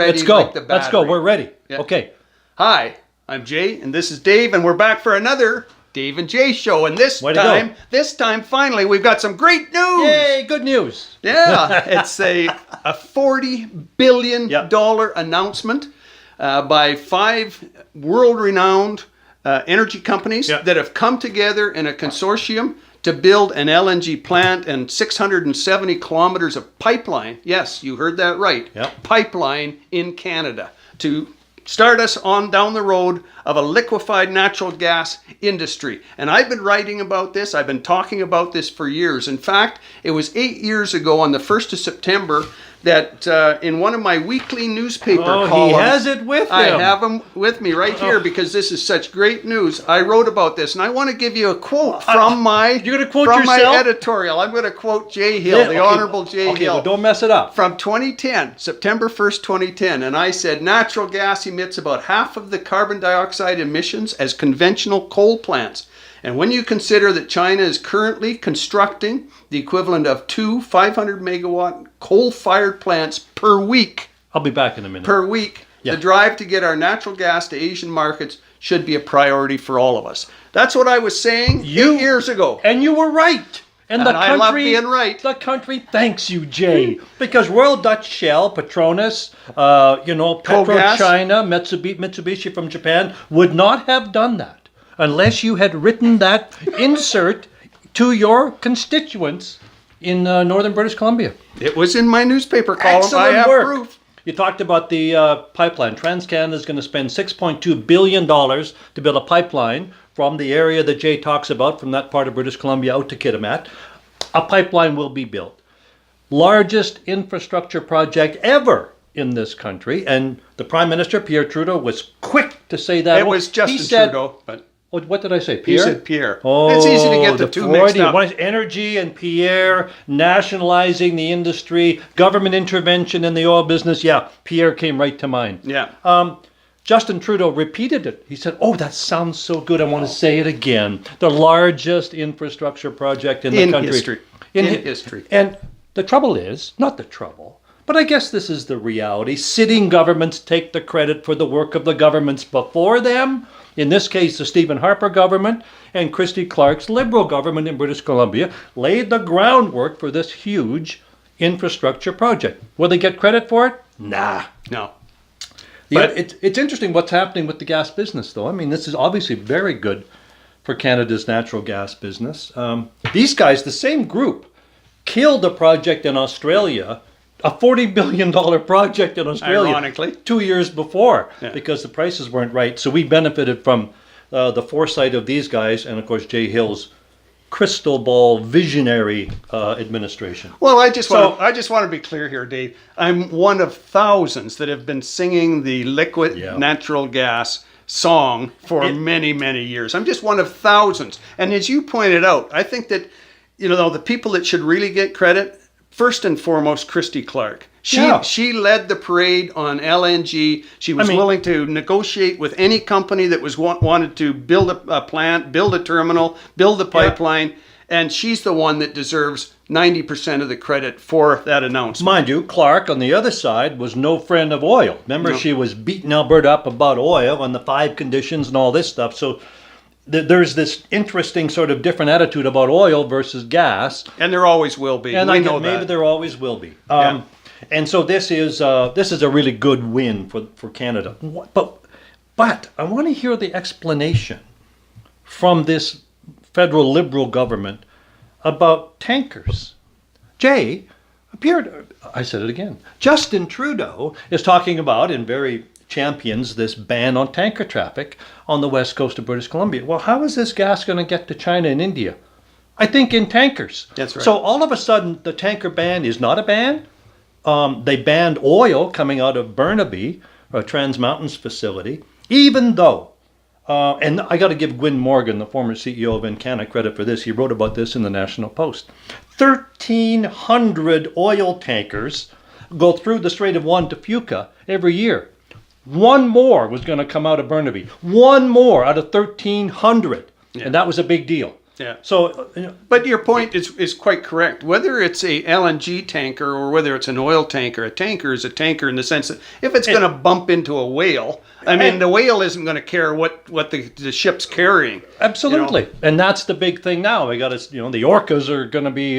ready. Let's go. Like the Let's go. battery. We're ready. Yeah. Okay. Hi, I'm Jay, and this is Dave, and we're back for another Dave and Jay show. And this time, finally, we've got some great news. Yay! Good news. Yeah, it's a $40 billion announcement by 5 world-renowned energy companies that have come together in a consortium to build an LNG plant and 670 kilometers of pipeline. Yes, you heard that right. Yep. Pipeline in Canada to start us on down the road of a liquefied natural gas industry. And I've been writing about this. I've been talking about this for years. In fact, it was 8 years ago on the 1st of September that in one of my weekly newspaper columns, he has it with him. I have them with me right here because this is such great news. I wrote about this, and I want to give you a quote from my You're going to quote from yourself? my editorial. I'm going to quote Jay Hill, the Honorable Jay Hill. Well, don't mess it up. From 2010, September 1st, 2010, and I said natural gas emits about half of the carbon dioxide emissions as conventional coal plants. And when you consider that China is currently constructing the equivalent of 2 500-megawatt coal-fired plants per week. I'll be back in a minute. Per week, the drive to get our natural gas to Asian markets should be a priority for all of us. That's what I was saying 8 years ago. And you were right. And the country, I love being right. The country thanks you, Jay, because Royal Dutch Shell, Petronas, PetroChina, Mitsubishi from Japan would not have done that unless you had written that insert to your constituents in northern British Columbia. It was in my newspaper column. Excellent I have work. proof. You talked about the pipeline. TransCanada is going to spend $6.2 billion to build a pipeline from the area that Jay talks about, from that part of British Columbia out to Kitimat. A pipeline will be built. Largest infrastructure project ever in this country. And the Prime Minister, Pierre Trudeau, was quick to say that. It was Justin Trudeau, but... What did I say, Pierre? You said Pierre. Oh, it's easy to get the two mixed up. One is energy and Pierre, nationalizing the industry, government intervention in the oil business. Yeah, Pierre came right to mind. Yeah. Justin Trudeau repeated it. He said, that sounds so good. I want to say it again. The largest infrastructure project in the country. History. In history. And the trouble is, not the trouble, but I guess this is the reality. Sitting governments take the credit for the work of the governments before them. In this case, the Stephen Harper government and Christy Clark's Liberal government in British Columbia laid the groundwork for this huge infrastructure project. Will they get credit for it? Nah. No. But it's interesting what's happening with the gas business, though. I mean, this is obviously very good for Canada's natural gas business. These guys, the same group, killed a project in Australia, a $40 billion project in Australia, ironically, 2 years before, because the prices weren't right. So we benefited from the foresight of these guys and, of course, Jay Hill's crystal ball visionary administration. Well, I just want to be clear here, Dave. I'm one of thousands that have been singing the liquid natural gas song for many, many years. I'm just one of thousands. And as you pointed out, I think that, the people that should really get credit, first and foremost, Christy Clark. She led the parade on LNG. She was willing to negotiate with any company that was wanted to build a plant, build a terminal, build a pipeline, and she's the one that deserves 90% of the credit for that announcement. Mind you, Clark, on the other side, was no friend of oil. Remember, she was beating Alberta up about oil and the 5 conditions and all this stuff. So there's this interesting sort of different attitude about oil versus gas. And there always will be. And maybe there always will be. And so this is a really good win for Canada. But I want to hear the explanation from this federal Liberal government about tankers. Jay, I said it again. Justin Trudeau is talking about, and very champions, this ban on tanker traffic on the west coast of British Columbia. Well, how is this gas going to get to China and India? I think in tankers. That's right. So all of a sudden, the tanker ban is not a ban. They banned oil coming out of Burnaby, a Trans Mountains facility, even though, and I got to give Gwyn Morgan, the former CEO of Encana, credit for this. He wrote about this in the National Post. 1,300 oil tankers go through the Strait of Juan de Fuca every year. One more was going to come out of Burnaby. One more out of 1,300. And that was a big deal. Yeah. So, But your point is quite correct. Whether it's a LNG tanker or whether it's an oil tanker, a tanker is a tanker in the sense that if it's going to bump into a whale, I mean, the whale isn't going to care what the ship's carrying. absolutely. And that's the big thing now. We got to, the orcas are going to be,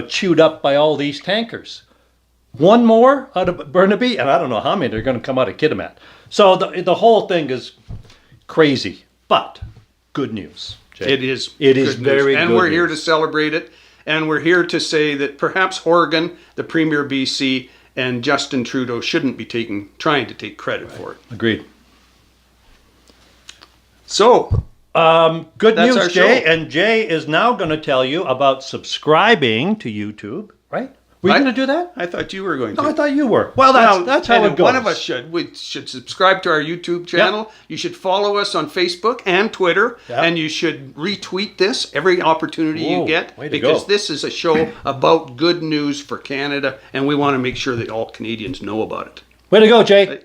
chewed up by all these tankers. One more out of Burnaby, and I don't know how many are going to come out of Kitimat. So the whole thing is crazy, but good news. Jay. It is. It is good very news. And good we're here to news. celebrate it. And we're here to say that perhaps Horgan, the Premier of BC, and Justin Trudeau shouldn't be trying to take credit for it. Agreed. So, Good That's news, our Jay. show. And Jay is now going to tell you about subscribing to YouTube, right? Were you Right. going to do that? I thought you were going to. No, I thought you were. Well, that's how and it goes. One of us should. We should subscribe to our YouTube channel. You should follow us on Facebook and Twitter, Yep. and you should retweet this every opportunity Whoa, you get, way to because go. this is a show about good news for Canada, and we want to make sure that all Canadians know about it. Way to go, Jay.